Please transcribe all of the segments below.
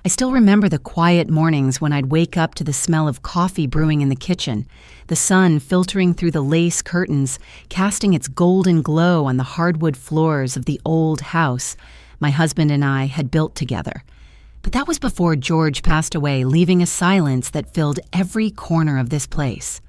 I still remember the quiet mornings when I'd wake up to the smell of coffee brewing in the kitchen, the sun filtering through the lace curtains, casting its golden glow on the hardwood floors of the old house my husband and I had built together. But that was before George passed away, leaving a silence that filled every corner of this place.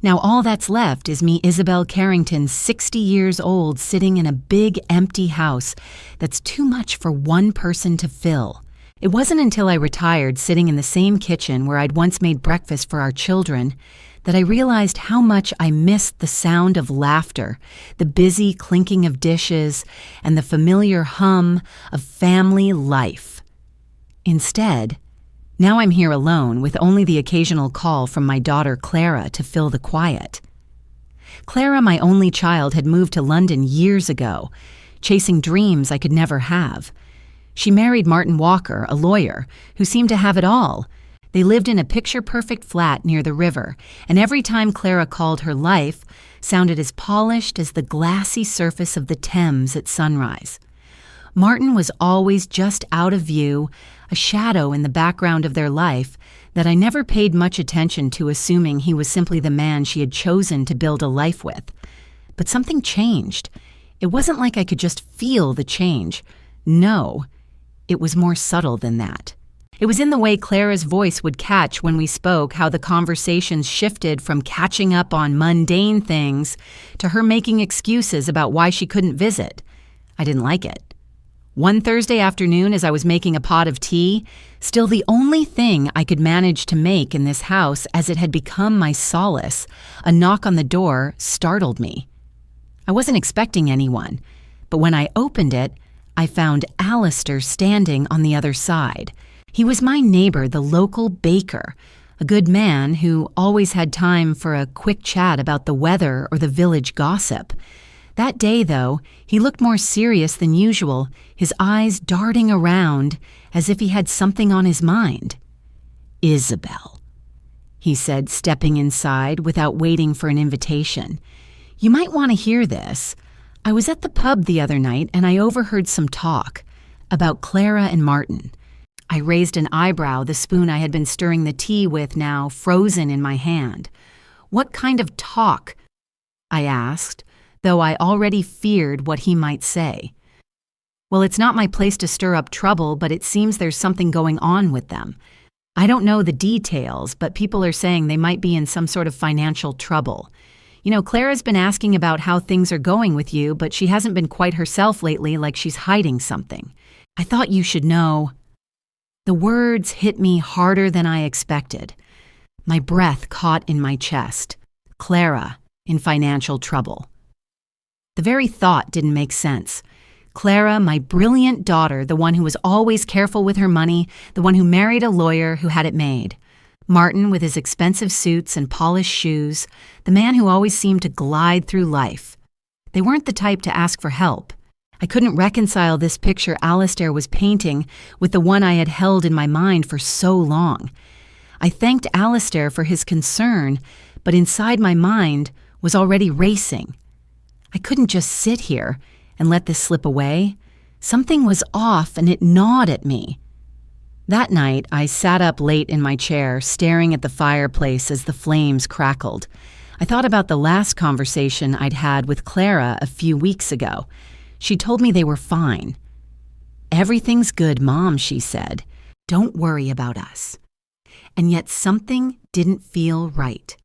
Now all that's left is me, Isabel Carrington, 60 years old, sitting in a big empty house that's too much for one person to fill. It wasn't until I retired, sitting in the same kitchen where I'd once made breakfast for our children, that I realized how much I missed the sound of laughter, the busy clinking of dishes, and the familiar hum of family life. Instead, now I'm here alone with only the occasional call from my daughter Clara to fill the quiet. Clara, my only child, had moved to London years ago, chasing dreams I could never have. She married Martin Walker, a lawyer, who seemed to have it all. They lived in a picture-perfect flat near the river, and every time Clara called, her life sounded as polished as the glassy surface of the Thames at sunrise. Martin was always just out of view, a shadow in the background of their life that I never paid much attention to, assuming he was simply the man she had chosen to build a life with. But something changed. It wasn't like I could just feel the change. No, it was more subtle than that. It was in the way Clara's voice would catch when we spoke, how the conversations shifted from catching up on mundane things to her making excuses about why she couldn't visit. I didn't like it. One Thursday afternoon, as I was making a pot of tea, still the only thing I could manage to make in this house, as it had become my solace, a knock on the door startled me. I wasn't expecting anyone, but when I opened it, I found Alistair standing on the other side. He was my neighbor, the local baker, a good man who always had time for a quick chat about the weather or the village gossip. That day, though, he looked more serious than usual, his eyes darting around as if he had something on his mind. "Isabel," he said, stepping inside without waiting for an invitation. "You might want to hear this. I was at the pub the other night and I overheard some talk about Clara and Martin." I raised an eyebrow, the spoon I had been stirring the tea with now frozen in my hand. "What kind of talk?" I asked, though I already feared what he might say. "Well, it's not my place to stir up trouble, but it seems there's something going on with them. I don't know the details, but people are saying they might be in some sort of financial trouble. You know, Clara's been asking about how things are going with you, but she hasn't been quite herself lately, like she's hiding something. I thought you should know." The words hit me harder than I expected. My breath caught in my chest. Clara in financial trouble. The very thought didn't make sense. Clara, my brilliant daughter, the one who was always careful with her money, the one who married a lawyer who had it made. Martin with his expensive suits and polished shoes, the man who always seemed to glide through life. They weren't the type to ask for help. I couldn't reconcile this picture Alistair was painting with the one I had held in my mind for so long. I thanked Alistair for his concern, but inside my mind was already racing. I couldn't just sit here and let this slip away. Something was off and it gnawed at me. That night, I sat up late in my chair, staring at the fireplace as the flames crackled. I thought about the last conversation I'd had with Clara a few weeks ago. She told me they were fine. "Everything's good, Mom," she said. "Don't worry about us." And yet something didn't feel right.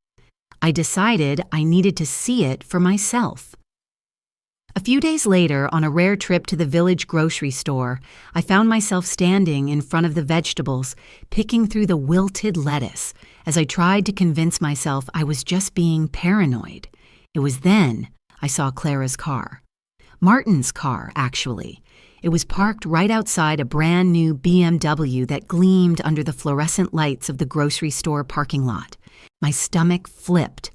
I decided I needed to see it for myself. A few days later, on a rare trip to the village grocery store, I found myself standing in front of the vegetables, picking through the wilted lettuce, as I tried to convince myself I was just being paranoid. It was then I saw Clara's car. Martin's car, actually. It was parked right outside a brand new BMW that gleamed under the fluorescent lights of the grocery store parking lot. My stomach flipped.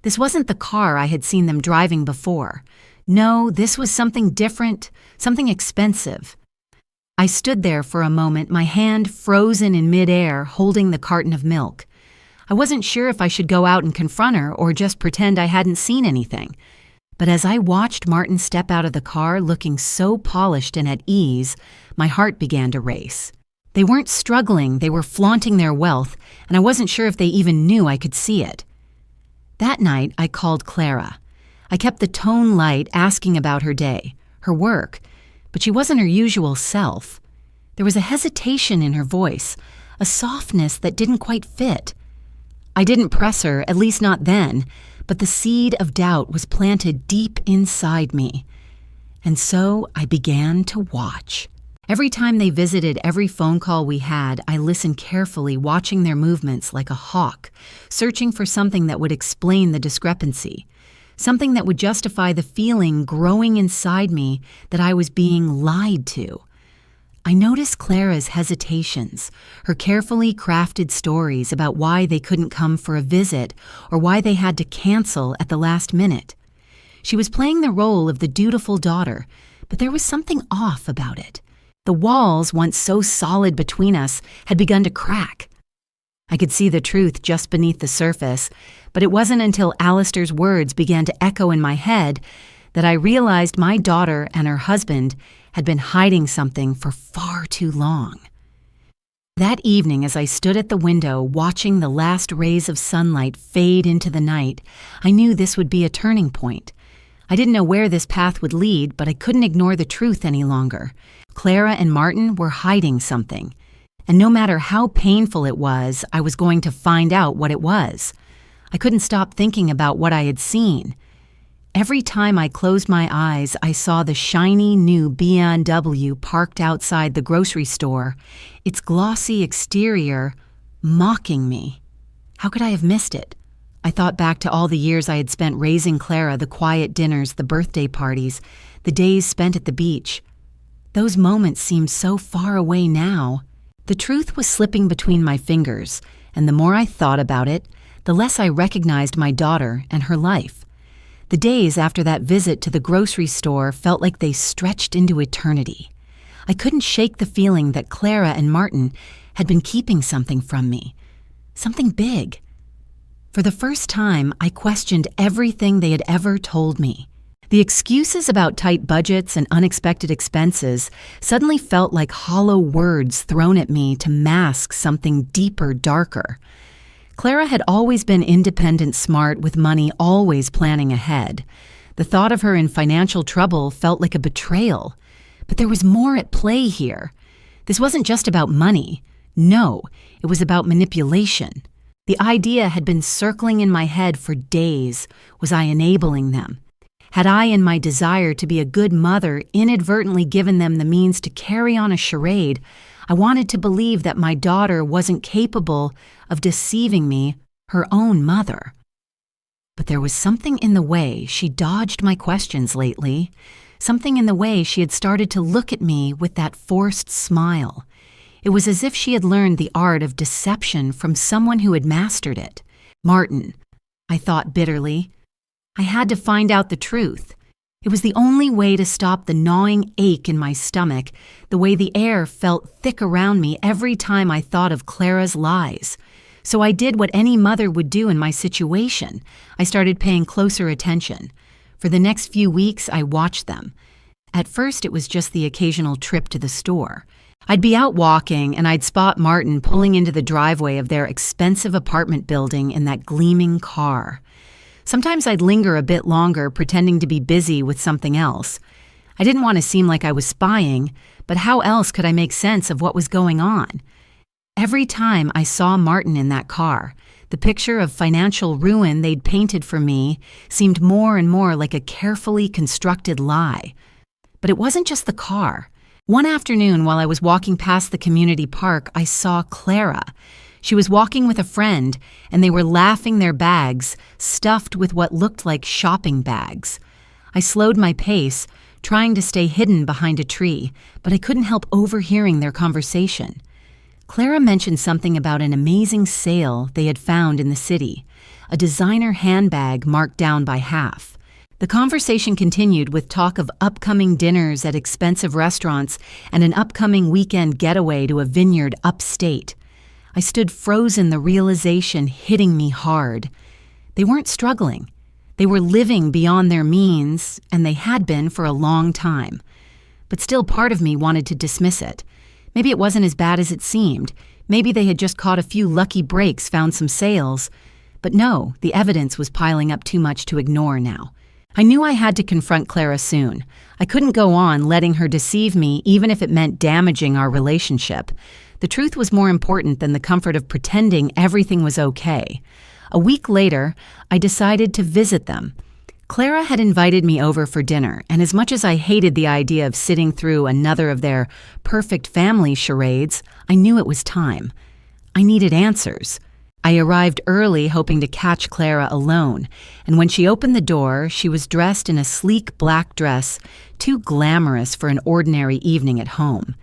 This wasn't the car I had seen them driving before. No, this was something different, something expensive. I stood there for a moment, my hand frozen in midair, holding the carton of milk. I wasn't sure if I should go out and confront her or just pretend I hadn't seen anything. But as I watched Martin step out of the car looking so polished and at ease, my heart began to race. They weren't struggling, they were flaunting their wealth, and I wasn't sure if they even knew I could see it. That night, I called Clara. I kept the tone light, asking about her day, her work, but she wasn't her usual self. There was a hesitation in her voice, a softness that didn't quite fit. I didn't press her, at least not then, but the seed of doubt was planted deep inside me. And so I began to watch. Every time they visited, every phone call we had, I listened carefully, watching their movements like a hawk, searching for something that would explain the discrepancy, something that would justify the feeling growing inside me that I was being lied to. I noticed Clara's hesitations, her carefully crafted stories about why they couldn't come for a visit or why they had to cancel at the last minute. She was playing the role of the dutiful daughter, but there was something off about it. The walls, once so solid between us, had begun to crack. I could see the truth just beneath the surface, but it wasn't until Alistair's words began to echo in my head that I realized my daughter and her husband had been hiding something for far too long. That evening, as I stood at the window watching the last rays of sunlight fade into the night, I knew this would be a turning point. I didn't know where this path would lead, but I couldn't ignore the truth any longer. Clara and Martin were hiding something, and no matter how painful it was, I was going to find out what it was. I couldn't stop thinking about what I had seen. Every time I closed my eyes, I saw the shiny new BMW parked outside the grocery store, its glossy exterior mocking me. How could I have missed it? I thought back to all the years I had spent raising Clara, the quiet dinners, the birthday parties, the days spent at the beach. Those moments seemed so far away now. The truth was slipping between my fingers, and the more I thought about it, the less I recognized my daughter and her life. The days after that visit to the grocery store felt like they stretched into eternity. I couldn't shake the feeling that Clara and Martin had been keeping something from me, something big. For the first time, I questioned everything they had ever told me. The excuses about tight budgets and unexpected expenses suddenly felt like hollow words thrown at me to mask something deeper, darker. Clara had always been independent, smart, with money, always planning ahead. The thought of her in financial trouble felt like a betrayal. But there was more at play here. This wasn't just about money. No, it was about manipulation. The idea had been circling in my head for days. Was I enabling them? Had I, in my desire to be a good mother, inadvertently given them the means to carry on a charade? I wanted to believe that my daughter wasn't capable of deceiving me, her own mother. But there was something in the way she dodged my questions lately, something in the way she had started to look at me with that forced smile. It was as if she had learned the art of deception from someone who had mastered it. Martin, I thought bitterly. I had to find out the truth. It was the only way to stop the gnawing ache in my stomach, the way the air felt thick around me every time I thought of Clara's lies. So I did what any mother would do in my situation. I started paying closer attention. For the next few weeks, I watched them. At first, it was just the occasional trip to the store. I'd be out walking, and I'd spot Martin pulling into the driveway of their expensive apartment building in that gleaming car. Sometimes I'd linger a bit longer, pretending to be busy with something else. I didn't want to seem like I was spying, but how else could I make sense of what was going on? Every time I saw Martin in that car, the picture of financial ruin they'd painted for me seemed more and more like a carefully constructed lie. But it wasn't just the car. One afternoon, while I was walking past the community park, I saw Clara. She was walking with a friend, and they were laughing their bags, stuffed with what looked like shopping bags. I slowed my pace, trying to stay hidden behind a tree, but I couldn't help overhearing their conversation. Clara mentioned something about an amazing sale they had found in the city, a designer handbag marked down by half. The conversation continued with talk of upcoming dinners at expensive restaurants and an upcoming weekend getaway to a vineyard upstate. I stood frozen, the realization hitting me hard. They weren't struggling. They were living beyond their means, and they had been for a long time. But still, part of me wanted to dismiss it. Maybe it wasn't as bad as it seemed. Maybe they had just caught a few lucky breaks, found some sales. But no, the evidence was piling up too much to ignore now. I knew I had to confront Clara soon. I couldn't go on letting her deceive me, even if it meant damaging our relationship. The truth was more important than the comfort of pretending everything was okay. A week later, I decided to visit them. Clara had invited me over for dinner, and as much as I hated the idea of sitting through another of their perfect family charades, I knew it was time. I needed answers. I arrived early hoping to catch Clara alone, and when she opened the door, she was dressed in a sleek black dress, too glamorous for an ordinary evening at home.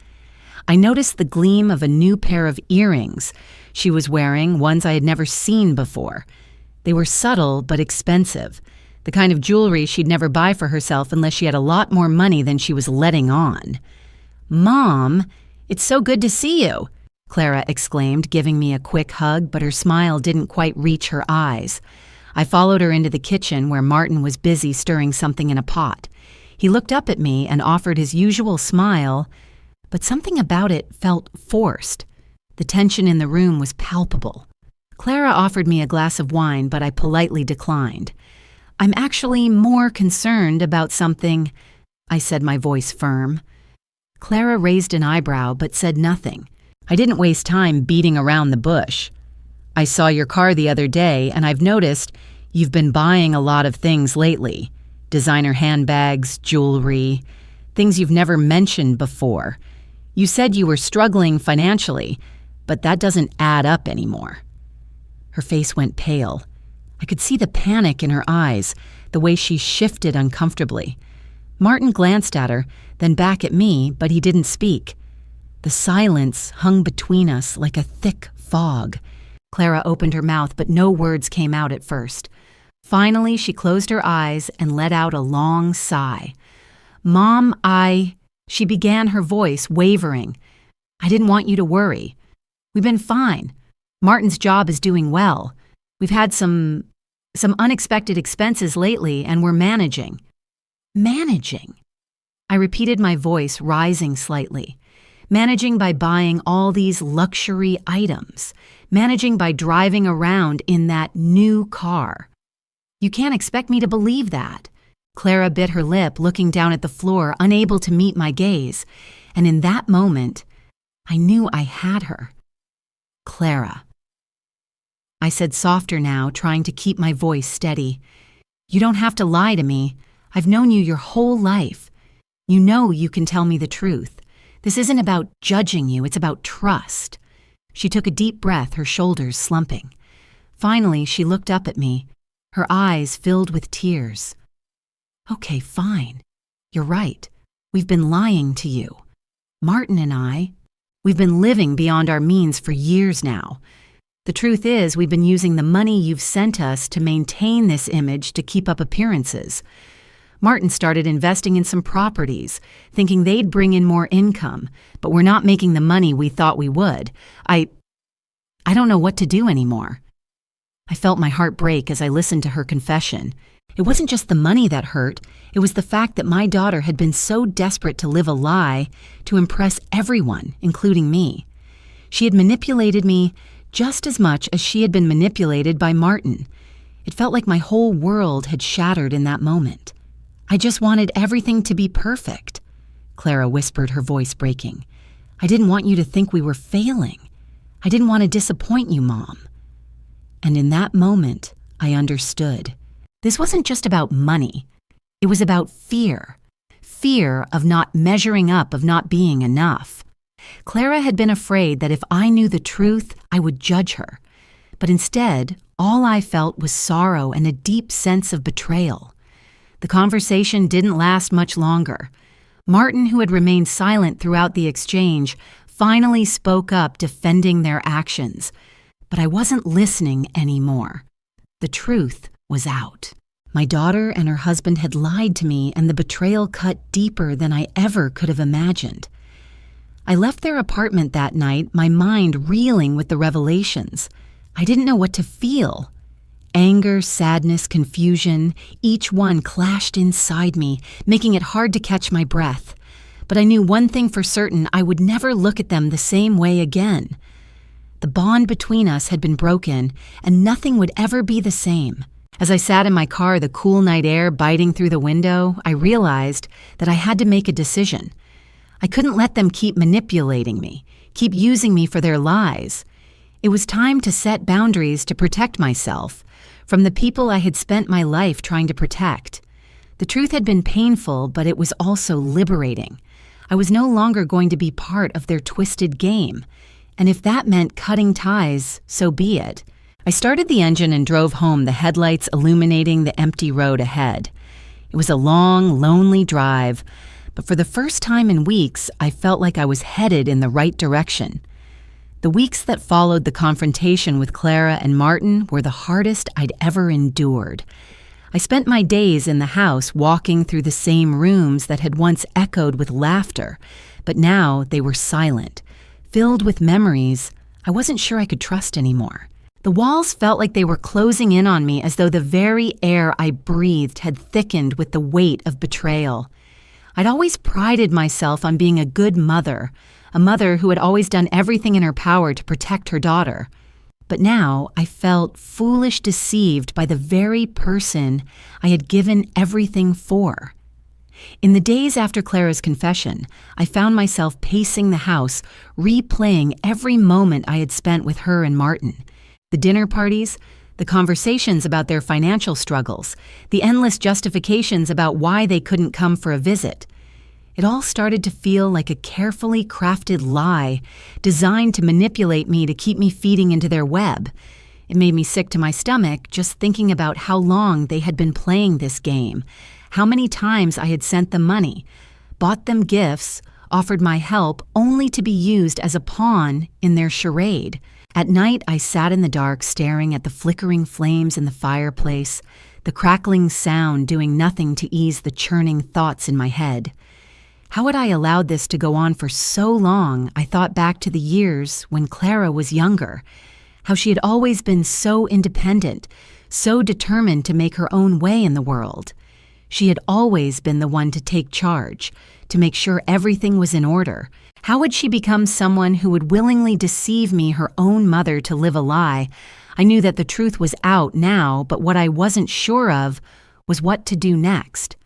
I noticed the gleam of a new pair of earrings she was wearing, ones I had never seen before. They were subtle but expensive, the kind of jewelry she'd never buy for herself unless she had a lot more money than she was letting on. "Mom, it's so good to see you," Clara exclaimed, giving me a quick hug, but her smile didn't quite reach her eyes. I followed her into the kitchen where Martin was busy stirring something in a pot. He looked up at me and offered his usual smile, but something about it felt forced. The tension in the room was palpable. Clara offered me a glass of wine, but I politely declined. "I'm actually more concerned about something," I said, my voice firm. Clara raised an eyebrow but said nothing. I didn't waste time beating around the bush. "I saw your car the other day, and I've noticed you've been buying a lot of things lately. Designer handbags, jewelry, things you've never mentioned before. You said you were struggling financially, but that doesn't add up anymore." Her face went pale. I could see the panic in her eyes, the way she shifted uncomfortably. Martin glanced at her, then back at me, but he didn't speak. The silence hung between us like a thick fog. Clara opened her mouth, but no words came out at first. Finally, she closed her eyes and let out a long sigh. "Mom, She began, her voice wavering. "I didn't want you to worry. We've been fine. Martin's job is doing well. We've had some unexpected expenses lately, and we're managing." Managing? I repeated, my voice rising slightly. Managing by buying all these luxury items. Managing by driving around in that new car. "You can't expect me to believe that." Clara bit her lip, looking down at the floor, unable to meet my gaze. And in that moment, I knew I had her. "Clara," I said softer now, trying to keep my voice steady. "You don't have to lie to me. I've known you your whole life. You know you can tell me the truth. This isn't about judging you, it's about trust." She took a deep breath, her shoulders slumping. Finally, she looked up at me, her eyes filled with tears. "Okay, fine. You're right. We've been lying to you. Martin and we've been living beyond our means for years now. The truth is, we've been using the money you've sent us to maintain this image to keep up appearances. Martin started investing in some properties, thinking they'd bring in more income, but we're not making the money we thought we would. I don't know what to do anymore." I felt my heart break as I listened to her confession. It wasn't just the money that hurt, it was the fact that my daughter had been so desperate to live a lie to impress everyone, including me. She had manipulated me just as much as she had been manipulated by Martin. It felt like my whole world had shattered in that moment. "I just wanted everything to be perfect," Clara whispered, her voice breaking. "I didn't want you to think we were failing. I didn't want to disappoint you, Mom." And in that moment, I understood. This wasn't just about money. It was about fear. Fear of not measuring up, of not being enough. Clara had been afraid that if I knew the truth, I would judge her. But instead, all I felt was sorrow and a deep sense of betrayal. The conversation didn't last much longer. Martin, who had remained silent throughout the exchange, finally spoke up, defending their actions. But I wasn't listening anymore. The truth was out. My daughter and her husband had lied to me, and the betrayal cut deeper than I ever could have imagined. I left their apartment that night, my mind reeling with the revelations. I didn't know what to feel. Anger, sadness, confusion, each one clashed inside me, making it hard to catch my breath. but I knew one thing for certain: I would never look at them the same way again. The bond between us had been broken, and nothing would ever be the same. As I sat in my car, the cool night air biting through the window, I realized that I had to make a decision. I couldn't let them keep manipulating me, keep using me for their lies. It was time to set boundaries to protect myself from the people I had spent my life trying to protect. The truth had been painful, but it was also liberating. I was no longer going to be part of their twisted game. And if that meant cutting ties, so be it. I started the engine and drove home, the headlights illuminating the empty road ahead. It was a long, lonely drive, but for the first time in weeks, I felt like I was headed in the right direction. The weeks that followed the confrontation with Clara and Martin were the hardest I'd ever endured. I spent my days in the house walking through the same rooms that had once echoed with laughter, but now they were silent, filled with memories I wasn't sure I could trust anymore. The walls felt like they were closing in on me, as though the very air I breathed had thickened with the weight of betrayal. I'd always prided myself on being a good mother, a mother who had always done everything in her power to protect her daughter. But now I felt foolish, deceived by the very person I had given everything for. In the days after Clara's confession, I found myself pacing the house, replaying every moment I had spent with her and Martin. The dinner parties, the conversations about their financial struggles, the endless justifications about why they couldn't come for a visit. It all started to feel like a carefully crafted lie designed to manipulate me, to keep me feeding into their web. It made me sick to my stomach just thinking about how long they had been playing this game, how many times I had sent them money, bought them gifts, offered my help, only to be used as a pawn in their charade. At night, I sat in the dark, staring at the flickering flames in the fireplace, the crackling sound doing nothing to ease the churning thoughts in my head. How had I allowed this to go on for so long? I thought back to the years when Clara was younger, how she had always been so independent, so determined to make her own way in the world. She had always been the one to take charge, to make sure everything was in order. How had she become someone who would willingly deceive me, her own mother, to live a lie? I knew that the truth was out now, but what I wasn't sure of was what to do next.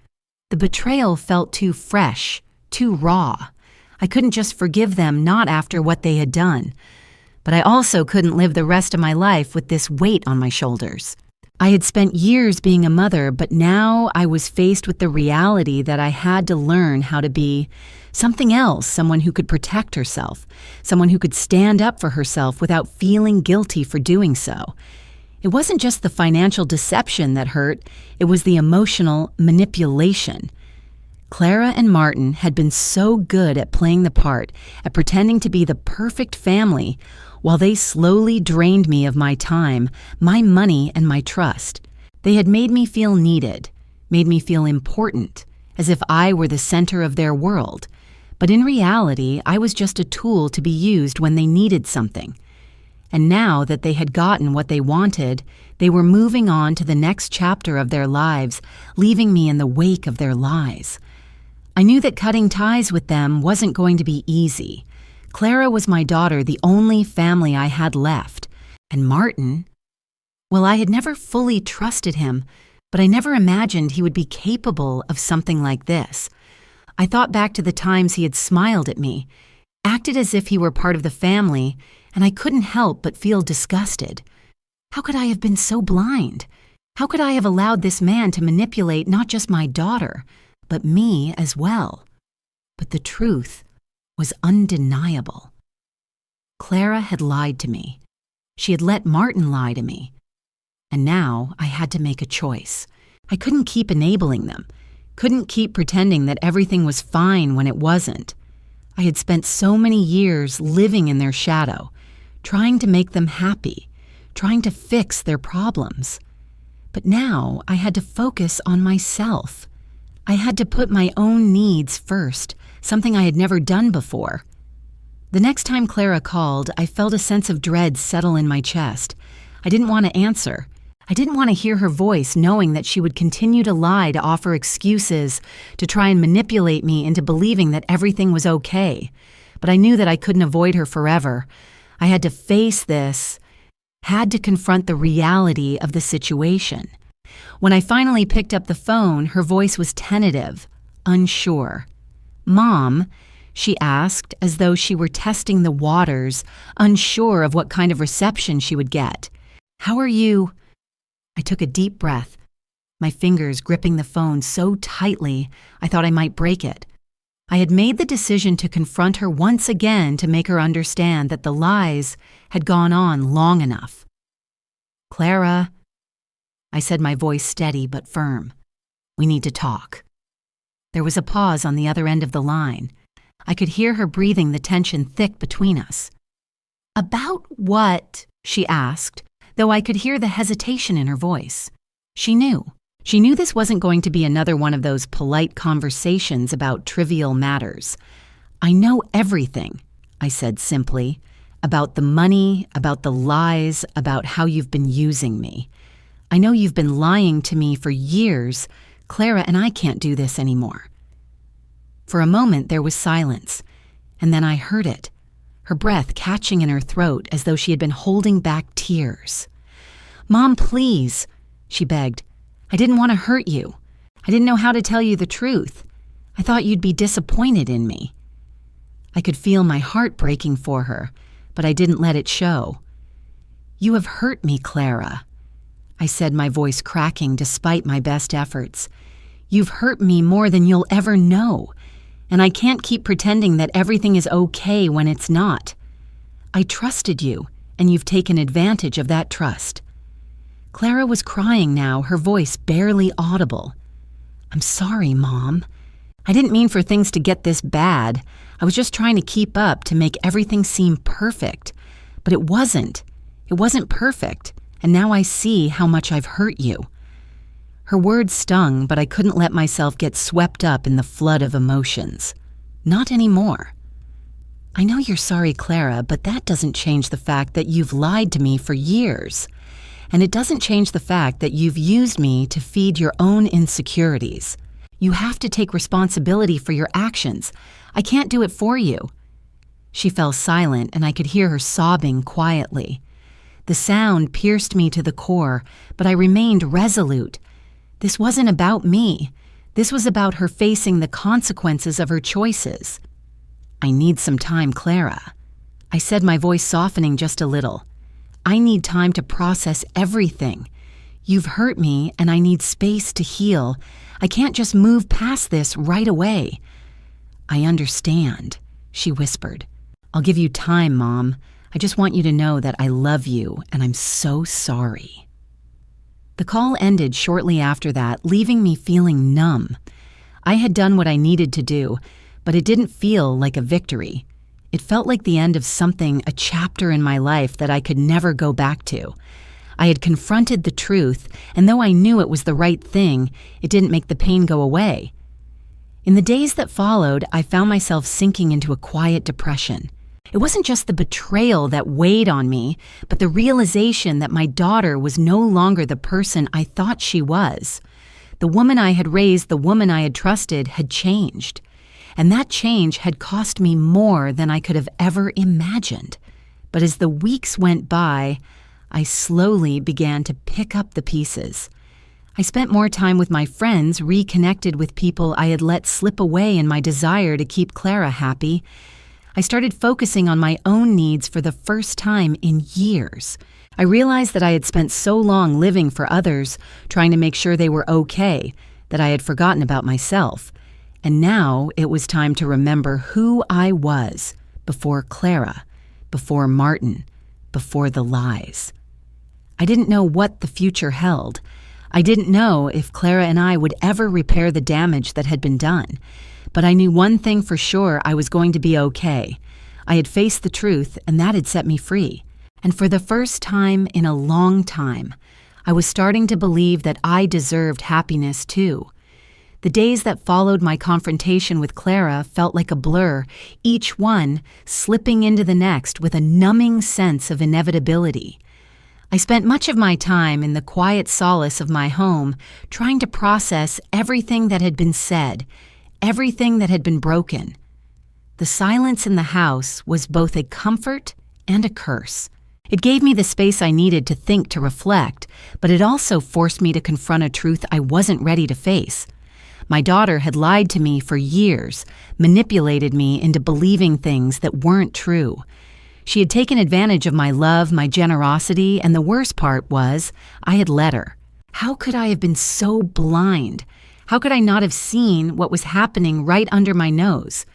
The betrayal felt too fresh, too raw. I couldn't just forgive them, not after what they had done. But I also couldn't live the rest of my life with this weight on my shoulders. I had spent years being a mother, but now I was faced with the reality that I had to learn how to be something else, someone who could protect herself, someone who could stand up for herself without feeling guilty for doing so. It wasn't just the financial deception that hurt, it was the emotional manipulation. Clara and Martin had been so good at playing the part, at pretending to be the perfect family, while they slowly drained me of my time, my money, and my trust. They had made me feel needed, made me feel important, as if I were the center of their world. But in reality, I was just a tool to be used when they needed something. And now that they had gotten what they wanted, they were moving on to the next chapter of their lives, leaving me in the wake of their lies. I knew that cutting ties with them wasn't going to be easy. Clara was my daughter, the only family I had left. And Martin, well, I had never fully trusted him, but I never imagined he would be capable of something like this. I thought back to the times he had smiled at me, acted as if he were part of the family, and I couldn't help but feel disgusted. How could I have been so blind? How could I have allowed this man to manipulate not just my daughter, but me as well? But the truth was undeniable. Clara had lied to me. She had let Martin lie to me. And now I had to make a choice. I couldn't keep enabling them, couldn't keep pretending that everything was fine when it wasn't. I had spent so many years living in their shadow, trying to make them happy, trying to fix their problems. But now I had to focus on myself. I had to put my own needs first, something I had never done before. The next time Clara called, I felt a sense of dread settle in my chest. I didn't want to answer. I didn't want to hear her voice, knowing that she would continue to lie, to offer excuses, to try and manipulate me into believing that everything was okay. But I knew that I couldn't avoid her forever. I had to face this, had to confront the reality of the situation. When I finally picked up the phone, her voice was tentative, unsure. "Mom?" she asked, as though she were testing the waters, unsure of what kind of reception she would get. "How are you?" I took a deep breath, my fingers gripping the phone so tightly I thought I might break it. I had made the decision to confront her once again, to make her understand that the lies had gone on long enough. "Clara," I said, my voice steady but firm. "We need to talk." There was a pause on the other end of the line. I could hear her breathing, the tension thick between us. "About what?" she asked, though I could hear the hesitation in her voice. She knew. She knew this wasn't going to be another one of those polite conversations about trivial matters. "I know everything," I said simply, "about the money, about the lies, about how you've been using me. I know you've been lying to me for years. Clara and I can't do this anymore." For a moment there was silence, and then I heard it, her breath catching in her throat as though she had been holding back tears. "Mom, please," she begged. "I didn't want to hurt you. I didn't know how to tell you the truth. I thought you'd be disappointed in me." I could feel my heart breaking for her, but I didn't let it show. "You have hurt me, Clara," I said, my voice cracking despite my best efforts. "You've hurt me more than you'll ever know, and I can't keep pretending that everything is okay when it's not. I trusted you, and you've taken advantage of that trust." Clara was crying now, her voice barely audible. "I'm sorry, Mom. I didn't mean for things to get this bad. I was just trying to keep up, to make everything seem perfect. But it wasn't. It wasn't perfect, and now I see how much I've hurt you." Her words stung, but I couldn't let myself get swept up in the flood of emotions. Not anymore. "I know you're sorry, Clara, but that doesn't change the fact that you've lied to me for years. And it doesn't change the fact that you've used me to feed your own insecurities. You have to take responsibility for your actions. I can't do it for you." She fell silent, and I could hear her sobbing quietly. The sound pierced me to the core, but I remained resolute. This wasn't about me. This was about her facing the consequences of her choices. "I need some time, Clara," I said, my voice softening just a little. "I need time to process everything. You've hurt me, and I need space to heal. I can't just move past this right away." "I understand," she whispered. "I'll give you time, Mom. I just want you to know that I love you, and I'm so sorry." The call ended shortly after that, leaving me feeling numb. I had done what I needed to do, but it didn't feel like a victory. It felt like the end of something, a chapter in my life that I could never go back to. I had confronted the truth, and though I knew it was the right thing, it didn't make the pain go away. In the days that followed, I found myself sinking into a quiet depression. It wasn't just the betrayal that weighed on me, but the realization that my daughter was no longer the person I thought she was. The woman I had raised, the woman I had trusted, had changed. And that change had cost me more than I could have ever imagined. But as the weeks went by, I slowly began to pick up the pieces. I spent more time with my friends, reconnected with people I had let slip away in my desire to keep Clara happy. I started focusing on my own needs for the first time in years. I realized that I had spent so long living for others, trying to make sure they were okay, that I had forgotten about myself. And now it was time to remember who I was before Clara, before Martin, before the lies. I didn't know what the future held. I didn't know if Clara and I would ever repair the damage that had been done. But I knew one thing for sure: I was going to be okay. I had faced the truth, and that had set me free. And for the first time in a long time, I was starting to believe that I deserved happiness too. The days that followed my confrontation with Clara felt like a blur, each one slipping into the next with a numbing sense of inevitability. I spent much of my time in the quiet solace of my home trying to process everything that had been said, everything that had been broken. The silence in the house was both a comfort and a curse. It gave me the space I needed to think, to reflect, but it also forced me to confront a truth I wasn't ready to face. My daughter had lied to me for years, manipulated me into believing things that weren't true. She had taken advantage of my love, my generosity, and the worst part was I had let her. How could I have been so blind? How could I not have seen what was happening right under my nose?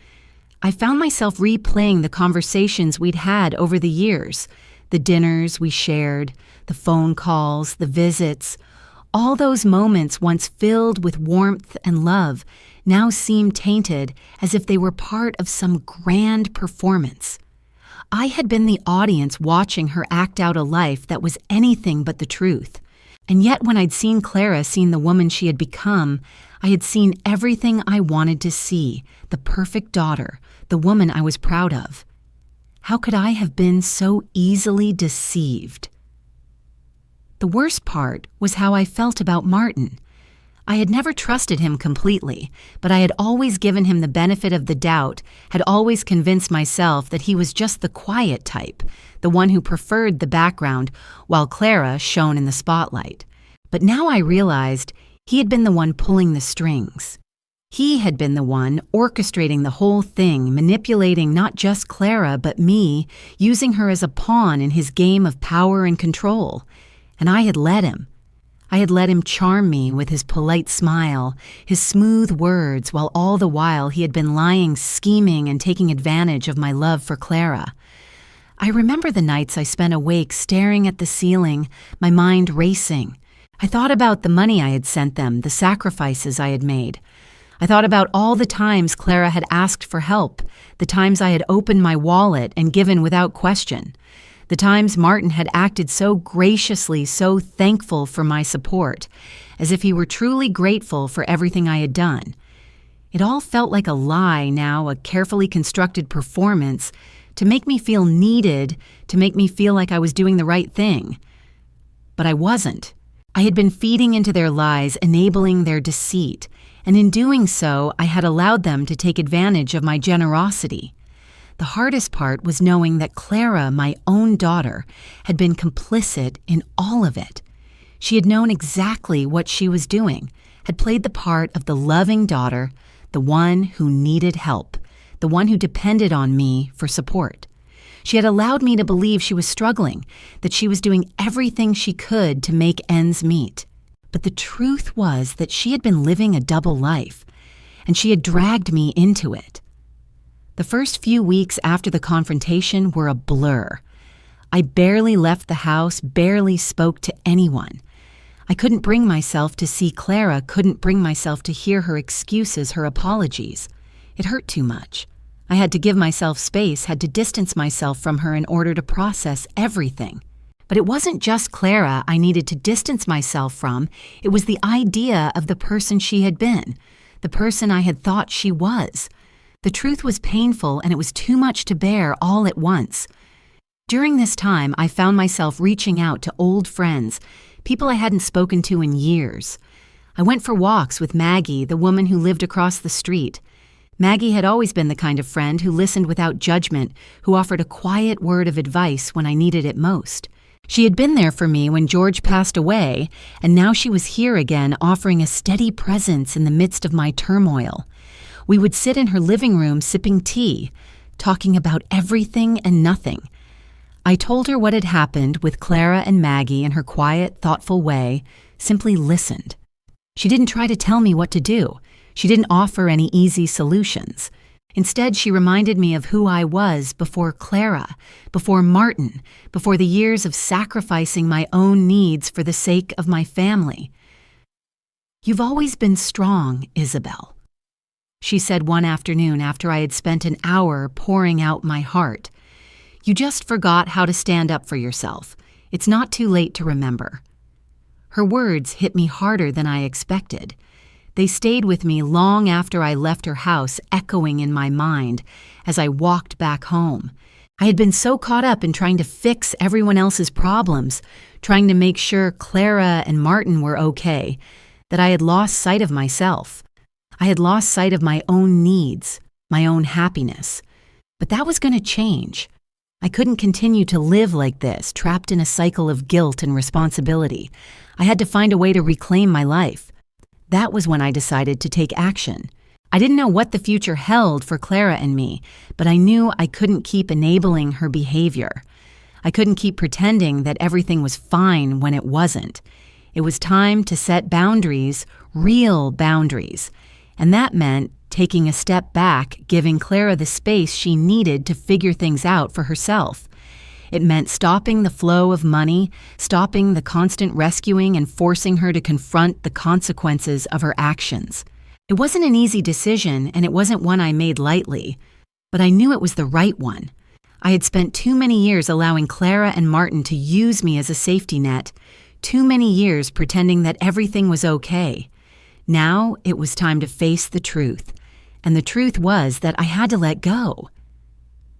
I found myself replaying the conversations we'd had over the years, the dinners we shared, the phone calls, the visits. All those moments once filled with warmth and love now seemed tainted as if they were part of some grand performance. I had been the audience watching her act out a life that was anything but the truth. And yet when I'd seen Clara the woman she had become, I had seen everything I wanted to see, the perfect daughter, the woman I was proud of. How could I have been so easily deceived? The worst part was how I felt about Martin. I had never trusted him completely, but I had always given him the benefit of the doubt, had always convinced myself that he was just the quiet type, the one who preferred the background, while Clara shone in the spotlight. But now I realized he had been the one pulling the strings. He had been the one orchestrating the whole thing, manipulating not just Clara but me, using her as a pawn in his game of power and control. And I had let him. I had let him charm me with his polite smile, his smooth words, while all the while he had been lying, scheming, and taking advantage of my love for Clara. I remember the nights I spent awake staring at the ceiling, my mind racing. I thought about the money I had sent them, the sacrifices I had made. I thought about all the times Clara had asked for help, the times I had opened my wallet and given without question. The times Martin had acted so graciously, so thankful for my support, as if he were truly grateful for everything I had done. It all felt like a lie now, a carefully constructed performance, to make me feel needed, to make me feel like I was doing the right thing. But I wasn't. I had been feeding into their lies, enabling their deceit, and in doing so, I had allowed them to take advantage of my generosity. The hardest part was knowing that Clara, my own daughter, had been complicit in all of it. She had known exactly what she was doing, had played the part of the loving daughter, the one who needed help, the one who depended on me for support. She had allowed me to believe she was struggling, that she was doing everything she could to make ends meet. But the truth was that she had been living a double life, and she had dragged me into it. The first few weeks after the confrontation were a blur. I barely left the house, barely spoke to anyone. I couldn't bring myself to see Clara, couldn't bring myself to hear her excuses, her apologies. It hurt too much. I had to give myself space, had to distance myself from her in order to process everything. But it wasn't just Clara I needed to distance myself from. It was the idea of the person she had been, the person I had thought she was. The truth was painful, and it was too much to bear all at once. During this time, I found myself reaching out to old friends, people I hadn't spoken to in years. I went for walks with Maggie, the woman who lived across the street. Maggie had always been the kind of friend who listened without judgment, who offered a quiet word of advice when I needed it most. She had been there for me when George passed away, and now she was here again, offering a steady presence in the midst of my turmoil. We would sit in her living room sipping tea, talking about everything and nothing. I told her what had happened with Clara and Maggie in her quiet, thoughtful way, simply listened. She didn't try to tell me what to do. She didn't offer any easy solutions. Instead, she reminded me of who I was before Clara, before Martin, before the years of sacrificing my own needs for the sake of my family. "You've always been strong, Isabel," she said one afternoon after I had spent an hour pouring out my heart. "You just forgot how to stand up for yourself. It's not too late to remember." Her words hit me harder than I expected. They stayed with me long after I left her house, echoing in my mind as I walked back home. I had been so caught up in trying to fix everyone else's problems, trying to make sure Clara and Martin were okay, that I had lost sight of myself. I had lost sight of my own needs, my own happiness. But that was going to change. I couldn't continue to live like this, trapped in a cycle of guilt and responsibility. I had to find a way to reclaim my life. That was when I decided to take action. I didn't know what the future held for Clara and me, but I knew I couldn't keep enabling her behavior. I couldn't keep pretending that everything was fine when it wasn't. It was time to set boundaries, real boundaries. And that meant taking a step back, giving Clara the space she needed to figure things out for herself. It meant stopping the flow of money, stopping the constant rescuing, and forcing her to confront the consequences of her actions. It wasn't an easy decision, and it wasn't one I made lightly, but I knew it was the right one. I had spent too many years allowing Clara and Martin to use me as a safety net, too many years pretending that everything was okay. Now it was time to face the truth, and the truth was that I had to let go.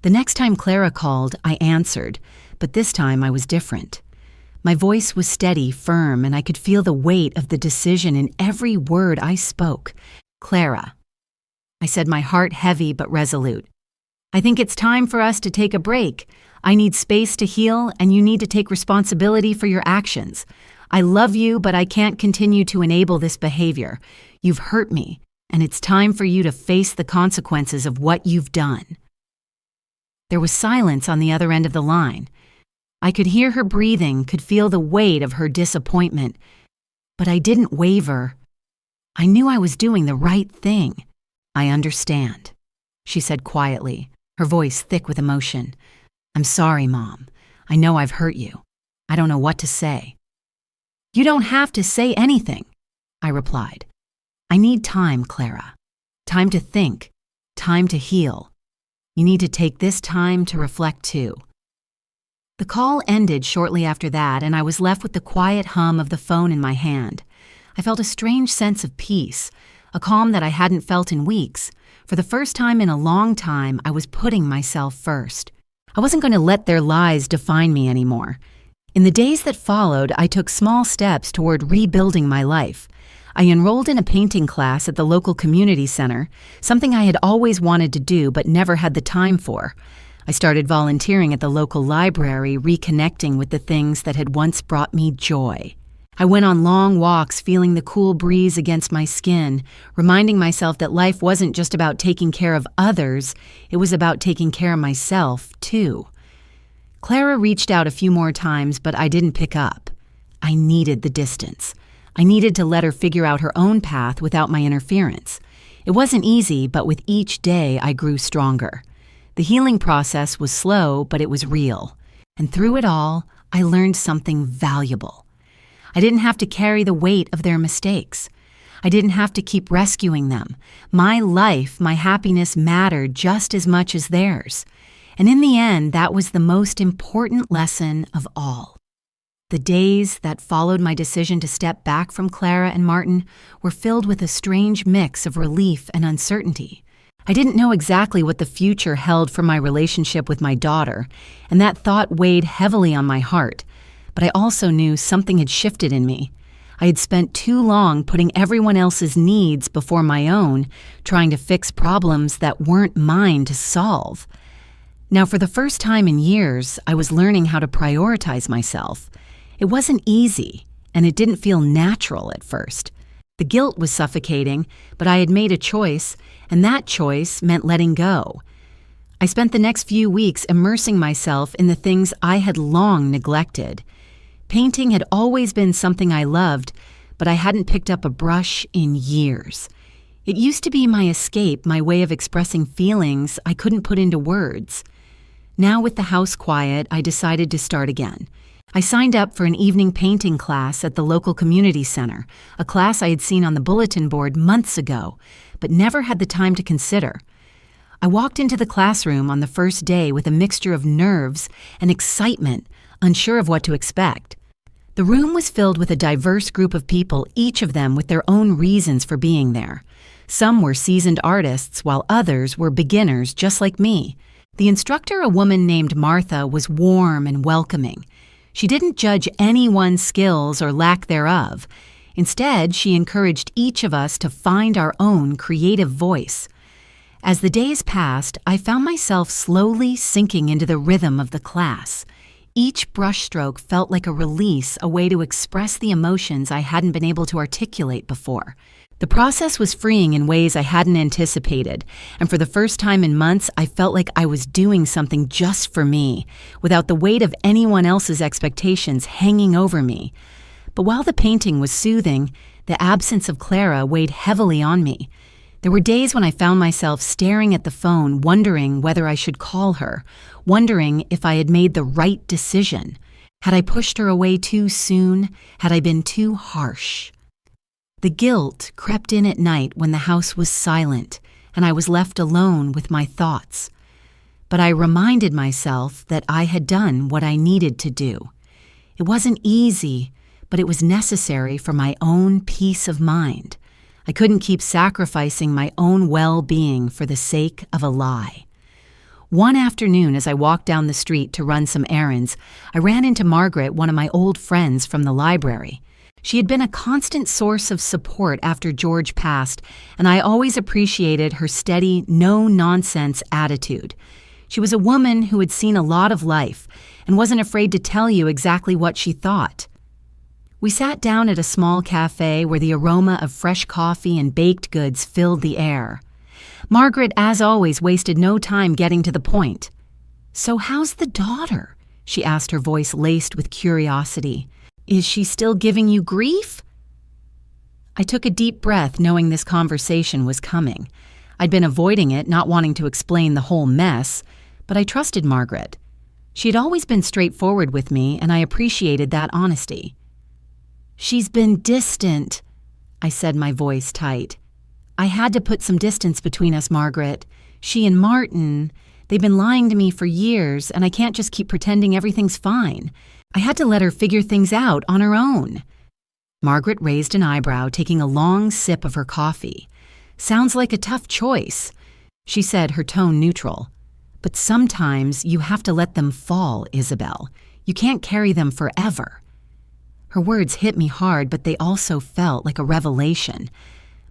The next time Clara called, I answered, but this time I was different. My voice was steady, firm, and I could feel the weight of the decision in every word I spoke. Clara. I said, my heart heavy but resolute. I think it's time for us to take a break. I need space to heal, and you need to take responsibility for your actions. I love you, but I can't continue to enable this behavior. You've hurt me, and it's time for you to face the consequences of what you've done. There was silence on the other end of the line. I could hear her breathing, could feel the weight of her disappointment, but I didn't waver. I knew I was doing the right thing. I understand, she said quietly, her voice thick with emotion. I'm sorry, Mom. I know I've hurt you. I don't know what to say. You don't have to say anything, I replied. I need time, Clara. Time to think. Time to heal. You need to take this time to reflect too. The call ended shortly after that, and I was left with the quiet hum of the phone in my hand. I felt a strange sense of peace, a calm that I hadn't felt in weeks. For the first time in a long time, I was putting myself first. I wasn't going to let their lies define me anymore. In the days that followed, I took small steps toward rebuilding my life. I enrolled in a painting class at the local community center, something I had always wanted to do but never had the time for. I started volunteering at the local library, reconnecting with the things that had once brought me joy. I went on long walks, feeling the cool breeze against my skin, reminding myself that life wasn't just about taking care of others, it was about taking care of myself, too. Clara reached out a few more times, but I didn't pick up. I needed the distance. I needed to let her figure out her own path without my interference. It wasn't easy, but with each day I grew stronger. The healing process was slow, but it was real. And through it all, I learned something valuable. I didn't have to carry the weight of their mistakes. I didn't have to keep rescuing them. My life, my happiness mattered just as much as theirs. And in the end, that was the most important lesson of all. The days that followed my decision to step back from Clara and Martin were filled with a strange mix of relief and uncertainty. I didn't know exactly what the future held for my relationship with my daughter, and that thought weighed heavily on my heart. But I also knew something had shifted in me. I had spent too long putting everyone else's needs before my own, trying to fix problems that weren't mine to solve. Now, for the first time in years, I was learning how to prioritize myself. It wasn't easy, and it didn't feel natural at first. The guilt was suffocating, but I had made a choice, and that choice meant letting go. I spent the next few weeks immersing myself in the things I had long neglected. Painting had always been something I loved, but I hadn't picked up a brush in years. It used to be my escape, my way of expressing feelings I couldn't put into words. Now, with the house quiet, I decided to start again. I signed up for an evening painting class at the local community center, a class I had seen on the bulletin board months ago, but never had the time to consider. I walked into the classroom on the first day with a mixture of nerves and excitement, unsure of what to expect. The room was filled with a diverse group of people, each of them with their own reasons for being there. Some were seasoned artists, while others were beginners just like me. The instructor, a woman named Martha, was warm and welcoming. She didn't judge anyone's skills or lack thereof. Instead, she encouraged each of us to find our own creative voice. As the days passed, I found myself slowly sinking into the rhythm of the class. Each brushstroke felt like a release, a way to express the emotions I hadn't been able to articulate before. The process was freeing in ways I hadn't anticipated, and for the first time in months, I felt like I was doing something just for me, without the weight of anyone else's expectations hanging over me. But while the painting was soothing, the absence of Clara weighed heavily on me. There were days when I found myself staring at the phone, wondering whether I should call her, wondering if I had made the right decision. Had I pushed her away too soon? Had I been too harsh? The guilt crept in at night when the house was silent and I was left alone with my thoughts. But I reminded myself that I had done what I needed to do. It wasn't easy, but it was necessary for my own peace of mind. I couldn't keep sacrificing my own well-being for the sake of a lie. One afternoon, as I walked down the street to run some errands, I ran into Margaret, one of my old friends from the library. She had been a constant source of support after George passed, and I always appreciated her steady, no-nonsense attitude. She was a woman who had seen a lot of life and wasn't afraid to tell you exactly what she thought. We sat down at a small cafe where the aroma of fresh coffee and baked goods filled the air. Margaret, as always, wasted no time getting to the point. "So how's the daughter?" she asked, her voice laced with curiosity. "Is she still giving you grief?" I took a deep breath, knowing this conversation was coming. I'd been avoiding it, not wanting to explain the whole mess, but I trusted Margaret. She had always been straightforward with me, and I appreciated that honesty. "She's been distant," I said, my voice tight. "I had to put some distance between us, Margaret. She and Martin, they've been lying to me for years, and I can't just keep pretending everything's fine. I had to let her figure things out on her own." Margaret raised an eyebrow, taking a long sip of her coffee. "Sounds like a tough choice," she said, her tone neutral. "But sometimes you have to let them fall, Isabel. You can't carry them forever." Her words hit me hard, but they also felt like a revelation.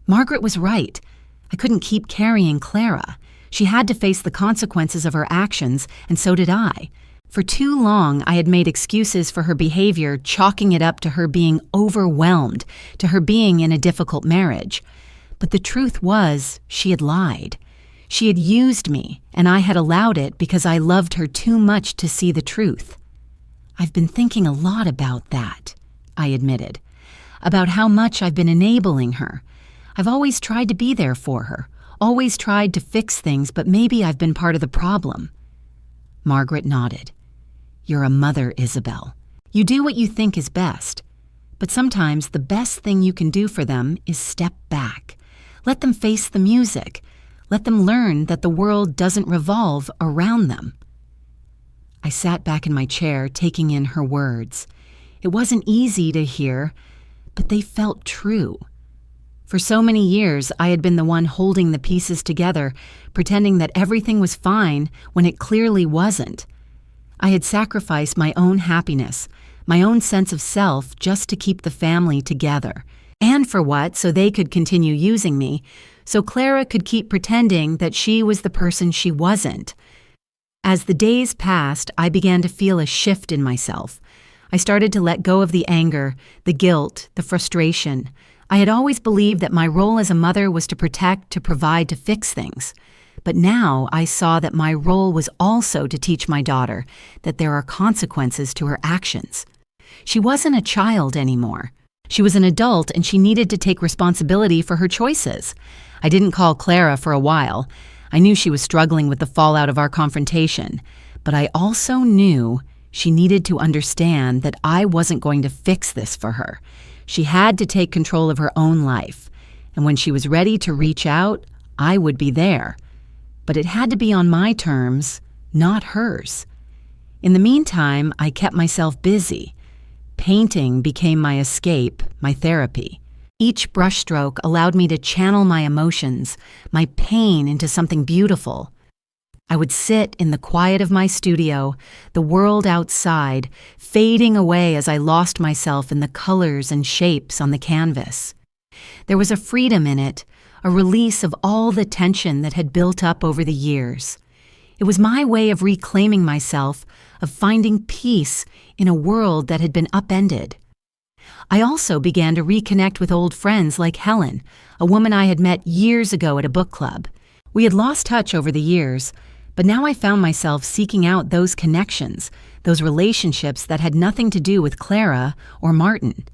Margaret was right. I couldn't keep carrying Clara. She had to face the consequences of her actions, and so did I. For too long, I had made excuses for her behavior, chalking it up to her being overwhelmed, to her being in a difficult marriage. But the truth was, she had lied. She had used me, and I had allowed it because I loved her too much to see the truth. "I've been thinking a lot about that," I admitted, "about how much I've been enabling her. I've always tried to be there for her, always tried to fix things, but maybe I've been part of the problem." Margaret nodded. "You're a mother, Isabel. You do what you think is best. But sometimes the best thing you can do for them is step back. Let them face the music. Let them learn that the world doesn't revolve around them." I sat back in my chair, taking in her words. It wasn't easy to hear, but they felt true. For so many years, I had been the one holding the pieces together, pretending that everything was fine when it clearly wasn't. I had sacrificed my own happiness, my own sense of self, just to keep the family together. And for what? So they could continue using me, so Clara could keep pretending that she was the person she wasn't. As the days passed, I began to feel a shift in myself. I started to let go of the anger, the guilt, the frustration. I had always believed that my role as a mother was to protect, to provide, to fix things. But now I saw that my role was also to teach my daughter that there are consequences to her actions. She wasn't a child anymore. She was an adult, and she needed to take responsibility for her choices. I didn't call Clara for a while. I knew she was struggling with the fallout of our confrontation. But I also knew she needed to understand that I wasn't going to fix this for her. She had to take control of her own life. And when she was ready to reach out, I would be there. But it had to be on my terms, not hers. In the meantime, I kept myself busy. Painting became my escape, my therapy. Each brushstroke allowed me to channel my emotions, my pain into something beautiful. I would sit in the quiet of my studio, the world outside, fading away as I lost myself in the colors and shapes on the canvas. There was a freedom in it, a release of all the tension that had built up over the years. It was my way of reclaiming myself, of finding peace in a world that had been upended. I also began to reconnect with old friends like Helen, a woman I had met years ago at a book club. We had lost touch over the years, but now I found myself seeking out those connections, those relationships that had nothing to do with Clara or Martin.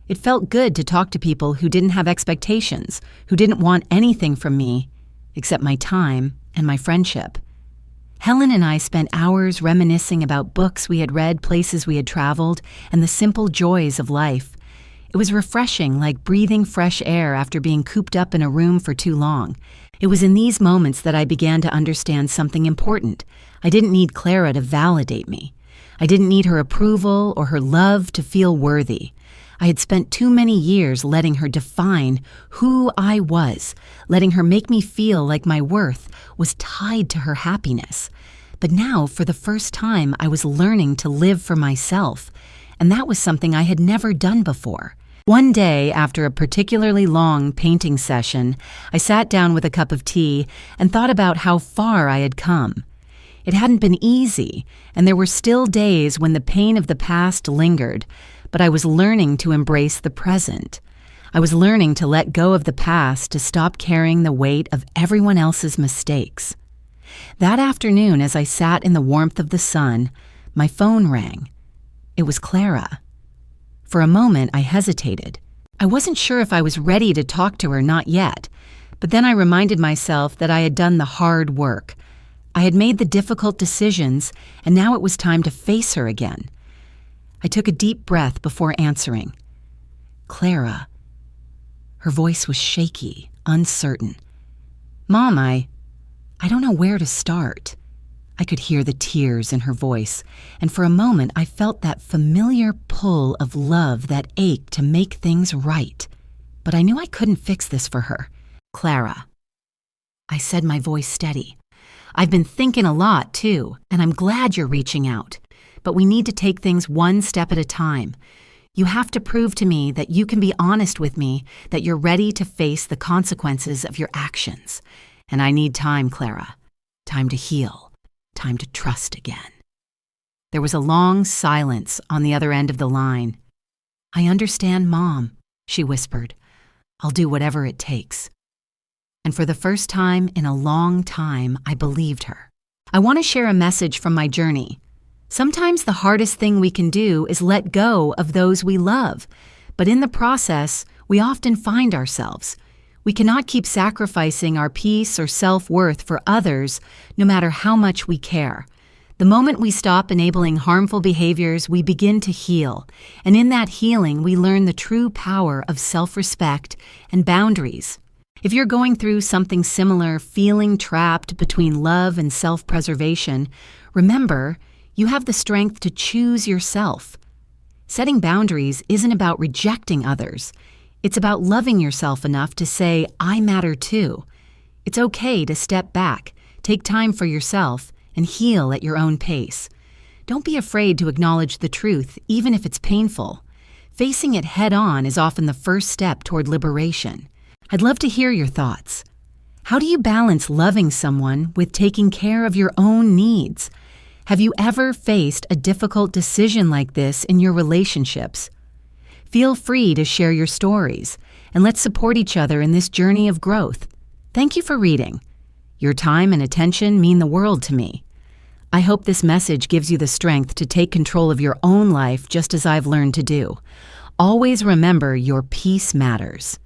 It felt good to talk to people who didn't have expectations, who didn't want anything from me, except my time and my friendship. Helen and I spent hours reminiscing about books we had read, places we had traveled, and the simple joys of life. It was refreshing, like breathing fresh air after being cooped up in a room for too long. It was in these moments that I began to understand something important. I didn't need Clara to validate me. I didn't need her approval or her love to feel worthy. I had spent too many years letting her define who I was, letting her make me feel like my worth was tied to her happiness. But now, for the first time, I was learning to live for myself, and that was something I had never done before. One day, after a particularly long painting session, I sat down with a cup of tea and thought about how far I had come. It hadn't been easy, and there were still days when the pain of the past lingered, but I was learning to embrace the present. I was learning to let go of the past, to stop carrying the weight of everyone else's mistakes. That afternoon, as I sat in the warmth of the sun, my phone rang. It was Clara. For a moment, I hesitated. I wasn't sure if I was ready to talk to her, not yet, but then I reminded myself that I had done the hard work. I had made the difficult decisions, and now it was time to face her again. I took a deep breath before answering. Clara. Her voice was shaky, uncertain. Mom, I don't know where to start. I could hear the tears in her voice, and for a moment I felt that familiar pull of love that ached to make things right. But I knew I couldn't fix this for her. Clara. I said, my voice steady. I've been thinking a lot, too, and I'm glad you're reaching out. But we need to take things one step at a time. You have to prove to me that you can be honest with me, that you're ready to face the consequences of your actions. And I need time, Clara. Time to heal. Time to trust again. There was a long silence on the other end of the line. I understand, Mom, she whispered. I'll do whatever it takes. And for the first time in a long time, I believed her. I want to share a message from my journey. Sometimes the hardest thing we can do is let go of those we love, but in the process, we often find ourselves. We cannot keep sacrificing our peace or self-worth for others, no matter how much we care. The moment we stop enabling harmful behaviors, we begin to heal, and in that healing, we learn the true power of self-respect and boundaries. If you're going through something similar, feeling trapped between love and self-preservation, remember, you have the strength to choose yourself. Setting boundaries isn't about rejecting others. It's about loving yourself enough to say, I matter too. It's okay to step back, take time for yourself, and heal at your own pace. Don't be afraid to acknowledge the truth, even if it's painful. Facing it head-on is often the first step toward liberation. I'd love to hear your thoughts. How do you balance loving someone with taking care of your own needs? Have you ever faced a difficult decision like this in your relationships? Feel free to share your stories, and let's support each other in this journey of growth. Thank you for reading. Your time and attention mean the world to me. I hope this message gives you the strength to take control of your own life just as I've learned to do. Always remember your peace matters.